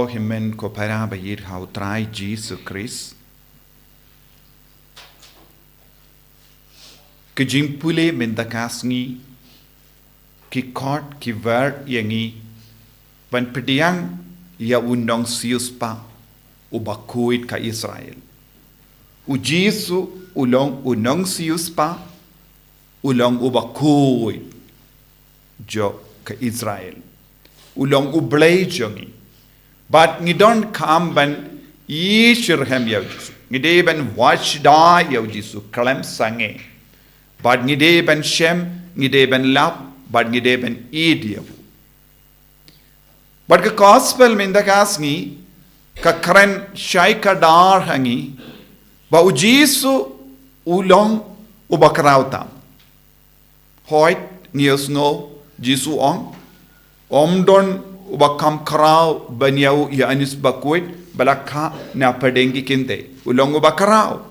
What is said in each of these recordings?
Himen ko para bayir hau trai Jesus Christ. Kejimpule mendakasngi ki kort ki ver yangi ban pediang ya undang sius pa ubakuit ka Israel. U Jesu ulong unang sius pa ulong ubakuit jo ka Israel. Ulong Blei jongi. But ngidon kam ban yishirhem yaw Jesu. Ngide ban washda yaw Jesu kalam sange. But ngide ban shem, ngide ban lap, but ngide ban id yaw. But ka gospel mindakas ka karen shay kadar hangi ba u Jesu ulong ubakraw tam. Hoyt nios ngo Jesu omdon ubakam karau banyau ya anis bakuit balakha na padengi kinte ulong ubakarau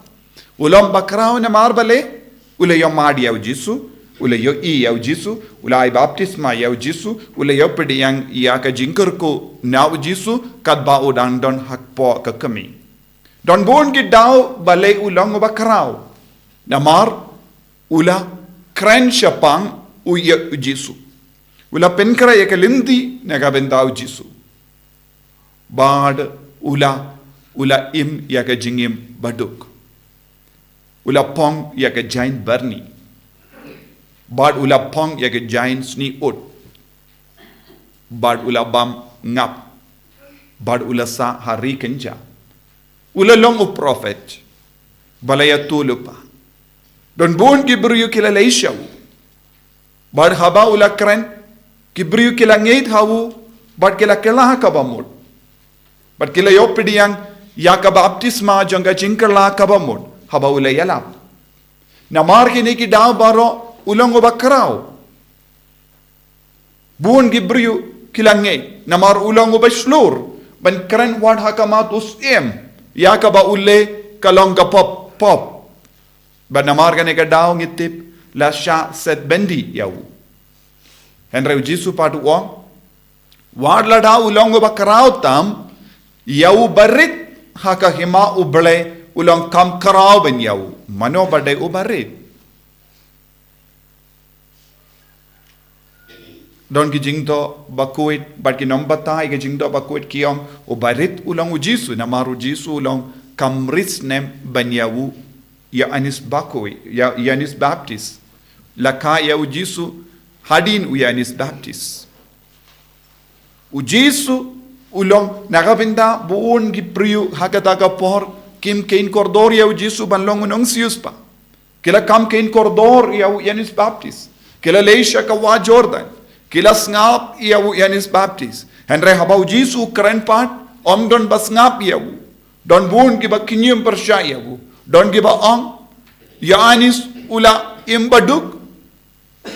ulong bakarau na marbale ulayo madi yaw Jesu ulayo yaw Jesu ulay baptisma yaw Jesu ulayo pediyang iya ka jingker ko naw Jesu kadba udang don hakpo ka kami don bon gi daw bale ulong ubakarau na mar ula kren syapang uya Jesu ula penkara ya kalindi nagabendau Jesu. Bad ula im ya ka jingim baduk. Ula pong ya ka jain barni. Bad ula pong ya ka jain sni ut. Bad ula bam ngap. Bad ula sa hari kenja. Ula long u prophet. Balaya tulupa. Don bon gibru kila leishaw. Bad haba ula kren Kibriu kila ngeit hawu, but kila kela kabamud. But kila yopidiyang yaka baptisma jonga jinkala kabamud. Haba ula yalap. Namar kini ki daw baro ulang ubakraw. Buon gibriu kila ngeit. Namar ulang ubashlur. Ban keren wad hakamatus Yaka ba ule kalong pop. But namar kini ka daw ngitip lasya set bendi yawu. Henry Jesu patu wad lada ulong bakarau tam yau barit haka Hima Blei ulong kam karau ben yau mano bade barit don ki jingto bakuit bat ki nombata ki jingto bakuit kiong barit ulong Jesu namaru Jesu ulong kamris nem ben yau ya anis bakui ya anis baptist laka yau Jesu hadin uyanis baptist. U Jesu ulong nakabenda buon gipriu hakataga por kim kain kordor ya u Jesu banlong unong sius pa. Kila kam kain kordor ya u yanis baptist. Kila leisha ka wa Jordan. Kila ngap ya u yanis baptist. Henry haba u Jesu keren part omdon bas ngap ya u. Don buon giba kinyum persya ya u. Don giba ya anis ula imbaduk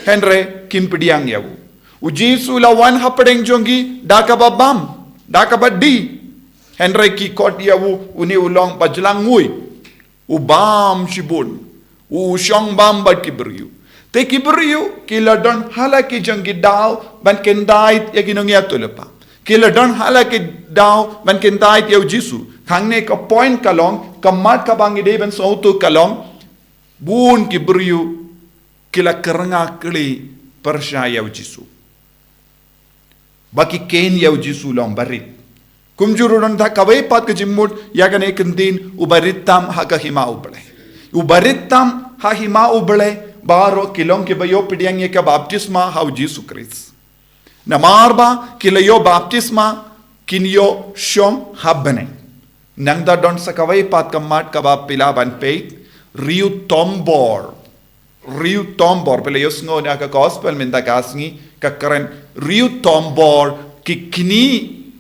Henry kimpediang yawu. U Jesu la wan hapadeng jongi dakaba bam, dakaba di. Henry ki kot yawu uni ulong bajlang ngui. U bam shibun. U syong bam bad kibriu. Te kibriu kila don hala ki jongi daw ban kendait ya ginong yatulepa. Kila don hala ki daw ban kendait yawu Jesu. Kangne ka point kalong kamat ka bangi deben sautu kalong bun kibriu kila keranga kli persya yaw Jesu. Baki ken yaw Jesu long barit. Kumjuru don ta kawai pat ke jimut yagane kendin ubarit tam haka Hima Blei. Ubarit tam ha Hima Blei baro kilong ke bayo pidiyang ye ka baptisma hau Jesu Christ. Namarba kilayo baptisma kinyo syom habane. Nangda don sa kawai pat kamat kabab pilaban peit riew thombor pela yos ngo na ka gospel minta kasngi ka karen riew thombor ki kini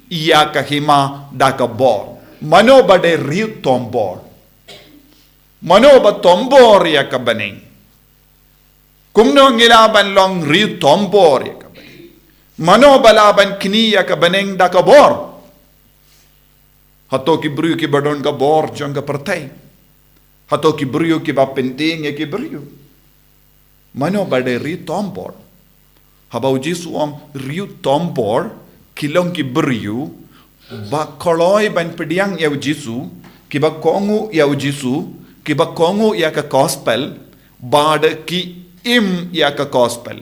iya ka Hima da ka bor mano bade riew thombor mano ba thombor ya ka Bneng kumno ngilaban long riew thombor ya ka Bneng mano balaban kini ya ka Bneng da ka bor hato ki bru ki badon ka bor jong ka pertai hato ki bru ki ba penting ya ki bru mano bade riew thombor habau Jesu riew thombor kilong ki beriu ba koloi ban pediang ya Jisu, kiba kongu ya Jisu, kiba kongu ya ka gospel, bada ki im ya ka gospel.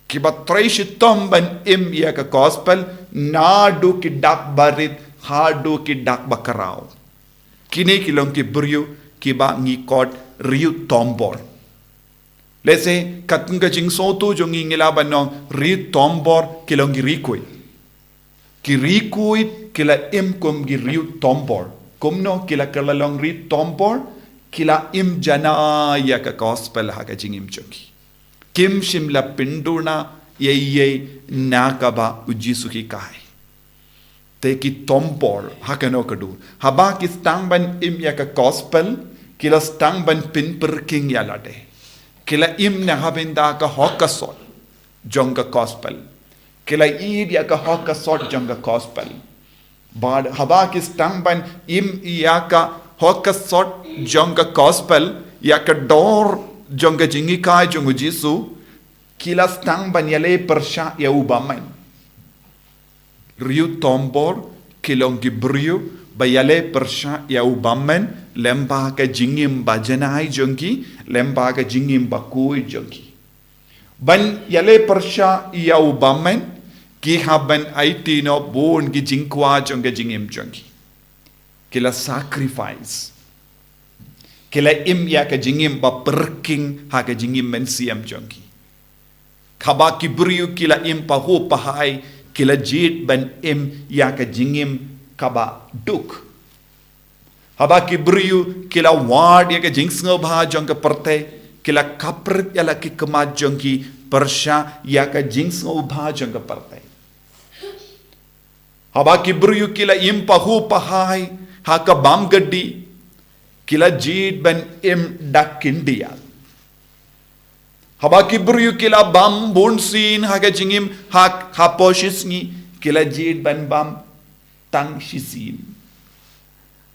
Kiba traishitom ban im ya ka gospel, nadu ki dak barit, hadu ki dak bakarao. Kini kilong ki brio, kiba ngikot riew thombor. Let's say, katunga jing soto jong ingilaban no riew thombor kilong girikui. Kirikui kila im kum gi riew thombor. Kumno kila kalalong riew thombor kila im jana ya ka gospel ha ka jing im joki. Kim shimla pinduna ye nakaba ujisu ki kai. Te ki thombor ha ka no kadu. Haba ki stang ban im ya ka gospel kila stang ban pin perking ya lade. Kila im na habinda ka hokasol jonga gospel. Kila id ya ka hokasol jonga gospel. Bad haba ki stang ban im ya ka hokasol jonga gospel ya ka dor jonga jingi kai jonga Jisu kila stang ban yale persha ya ubaman. Riew thombor kilong gibrio bayale persha ya ubaman lemba ka jingim bajanai jongi lemba ka jingim bakui jongi ban yale persha ya ubaman ki haban aitino bon ki jingkwa jonga jingim jongi kila sacrifice kila im ya ka jingim ba perking ha ka jingim mensiam jongi khaba kibriu kila im pa ho pahai kila jit ban im ya ka jingim kaba duk haba kibriu kila ward ya ka jingsngo bha jong ka perte kila kapret ya la ki kama jong ki persha ya ka jingsngo bha jong ka perte haba kibriu kila im pahu pahai ha ka bam gaddi kila jit ban im dak india haba kibriu kila bam bonsin ha ka jingim ha poshisni kila jit ban bam tang shisin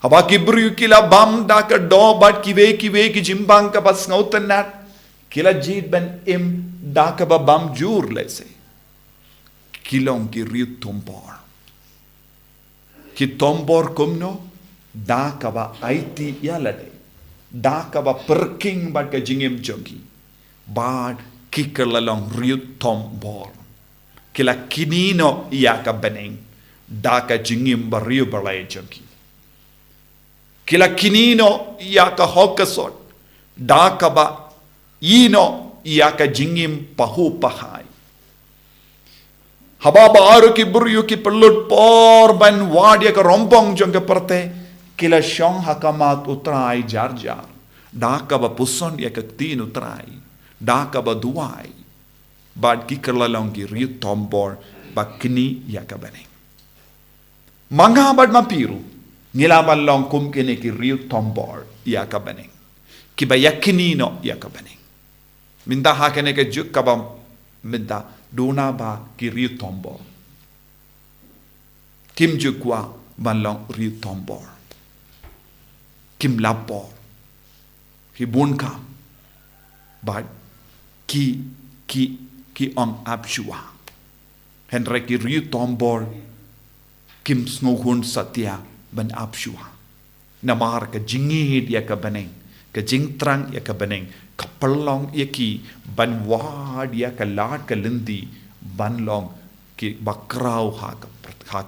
haba kibriu kila bam da ka do bat kiwe ki jimbang ka pas ngautan nat kila jit ban im da ka ba bam jur lese kilong ki riew thombor ki thombor kumno da ka ba aiti yalade da ka ba perking bat ka jingim jongi bad kikerlalong riew thombor kila kinino ya ka Bneng da ka jingim ba riew Blei jongi kila kinino ya ka hokasot da ka ba ino ya ka jingim pahu pahai haba baru ki buryu ki pelut por ban wad ya ka rompong jong ka perte kila shong hakamat utrai jar jar da ka ba puson ya ka tin utrai da ka ba duai bad ki kerlalong ki riew thombor ba kini ya ka Bneng manga bad mapiru ngilaban long kum kini ki riew thombor ya ka Bneng ki ba yakinino ya ka Bneng minta ha kene ke juk ka ba minta dona ba ki riew thombor kim jukwa ban long riew thombor kim lapor ki bun kam ba ki on abshua henry ki riew thombor kim sngohun satya ban abshua namar ka jingid ya ka Bneng ka jingtrang ya ka Bneng ka perlong ya ki ban wad ya ka lat ka lindi ban long ki bakrau ha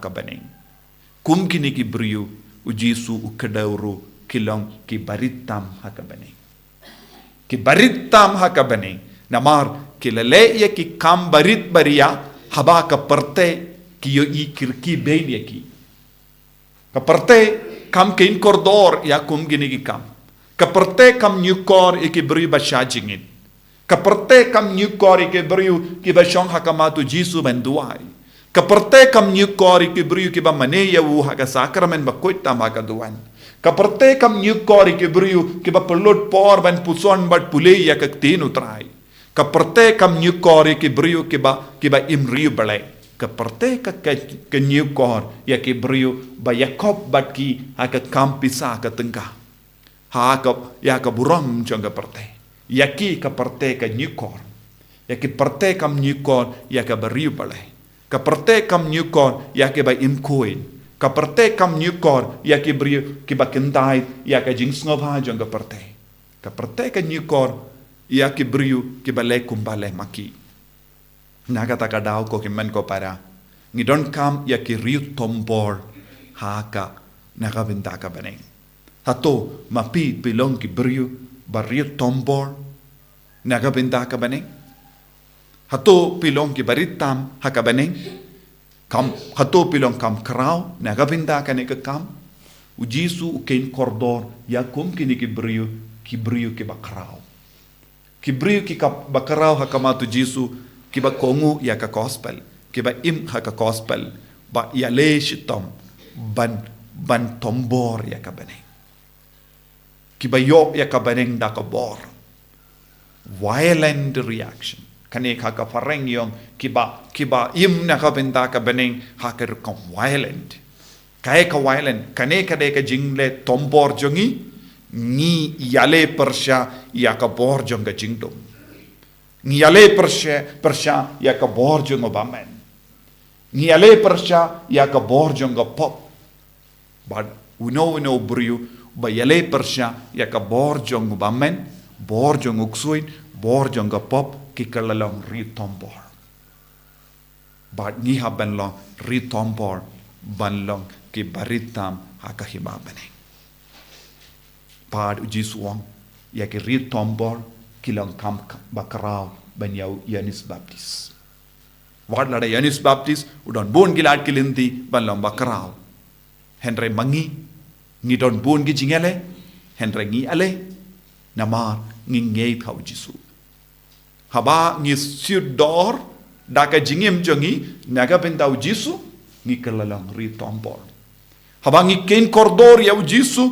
ka Bneng kum kini ki brio ujisu ukadauru kilong ki baritam ha ka Bneng ki baritam ha ka Bneng namar kilale ya ki kam barit baria haba ka perte ki yo i kirki bein ya ki ka perte kam kein kordor ya kum gini ki kam ka perte kam nyukor e ki bri basha jingin ka perte kam nyukor e ki bri ki ba shong hakamatu Jisu ban duai ka perte kam nyukor e ki bri ki ba mane ya wu ha ka sakramen ba koit tam ha ka duan ka perte kam nyukor e ki bri ki ba pelot por ban puson bat pule ya ka tin utrai ka perte kam nyukor e ki bri ki ba im riew Blei ka perte ka nyukor ya ki bri ba Yakob bat ki ha ka kampisa ka tengah ha ka ya ka buram jong ka perte ya ki ka perte ka nyukor ya ki perte kam nyukor ya ka riew Blei ka perte kam nyukor ya ke ba im koin Kaperte kam nyukor ya ki brio ki bakendai ya ka jing snobha jong kaperte. Kaperte ka nyukor ya ki brio ki bale kumbale maki. Naga taka dau ko ki men ko para. Ngi don kam ya ki riew thombor haka naga binta ka Bneng. Hato mapi bilong ki brio ba riew thombor naga binta ka Bneng. Hato pilong ki baritam haka Bneng. Kam hato pilong kam krau naga binda kane ke kam ujisu ukein kordor ya kum kini ki brio ki bakrau ki brio ki bakrau hakamatu jisu ki ba kongu ya ka gospel ki ba im ha ka gospel ba ya le shitom ban thombor ya ka Bneng ki ba yo ya ka Bneng da ka bor violent reaction kane ka fareng yong kiba im na ka benda ka Bneng ha ka kom violent kae ka violent kane ka de ka jingle thombor jongi ni yale persha ya ka bor jong ka jingdom ni yale persha ya ka bor jong bamen ni yale persha ya ka bor jong ka pop but uno brio ba yale persha ya ka bor jong bamen bor jong uksuin bor jong ka pop ki kalalong riew thombor. But ni ha banlong riew thombor banlong ki baritam haka Hima Bneng. Pad ujisuang ya ki riew thombor kilang kam bakrao banyau Yanis Baptist. Wad lada Yanis Baptist udon bon gilad kilinti banlong bakrao. Henry mangi ngi don bon gi jingele Henry ngi ale namar ngi ngei thau jisu. Haba ngi sudor daka jingim jongi naga bendau jisu ngi kalalang riew thombor. Haba ngi kein kordor ya jisu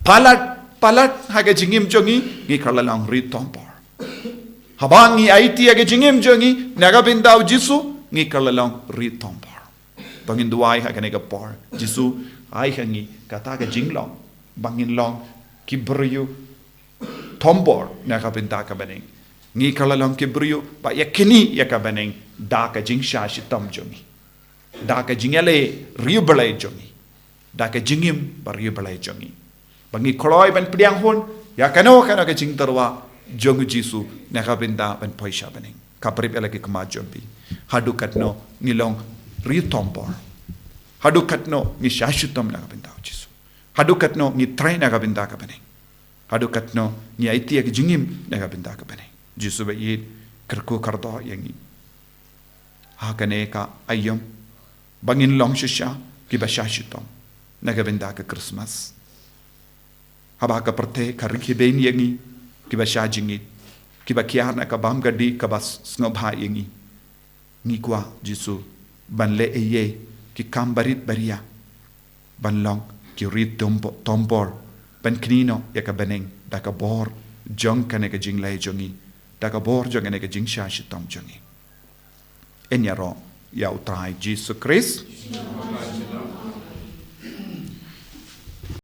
palat haga jingim jongi ngi kalalang riew thombor. Haba ngi aiti haga jingim jongi naga bendau jisu ngi kalalang riew thombor. Bangin duai haga nega por jisu ai hangi kata ga jinglong bangin long ki brio thombor naga bendaka Bneng. Ngi kalalang ki brio ba yakini ya ka Bneng da ka jingsha shitam jongi da ka jingale riew Blei jongi da ka jingim ba riew Blei jongi bangi koloi ban priang hon ya kano ka jing tarwa jong jisu na ka binda ban paisha Bneng ka prip ala ki kama jombi hadu katno nilong riew thombor hadu katno ngi shashutam na ka binda jisu hadu katno ngi train na ka binda ka Bneng hadu katno ngi aiti ki jingim na ka binda ka Bneng jisu ba yid kerku kardo yangi hakane ka ayam bangin long shisha ki ba shashitom naga benda ka Christmas haba ka perte ka rikiben yangi ki ba shajingi ki ba kiar na ka bam gadi ka ba snobha yangi ni kwa jisu ban le eye ki kambarit baria ban long ki riew thombor ban knino ya ka Bneng da ka bor jong kane ka jinglai jongi daga bor jong ene ka jingsha shitam jongi enyaro ya utrai Jesus Christ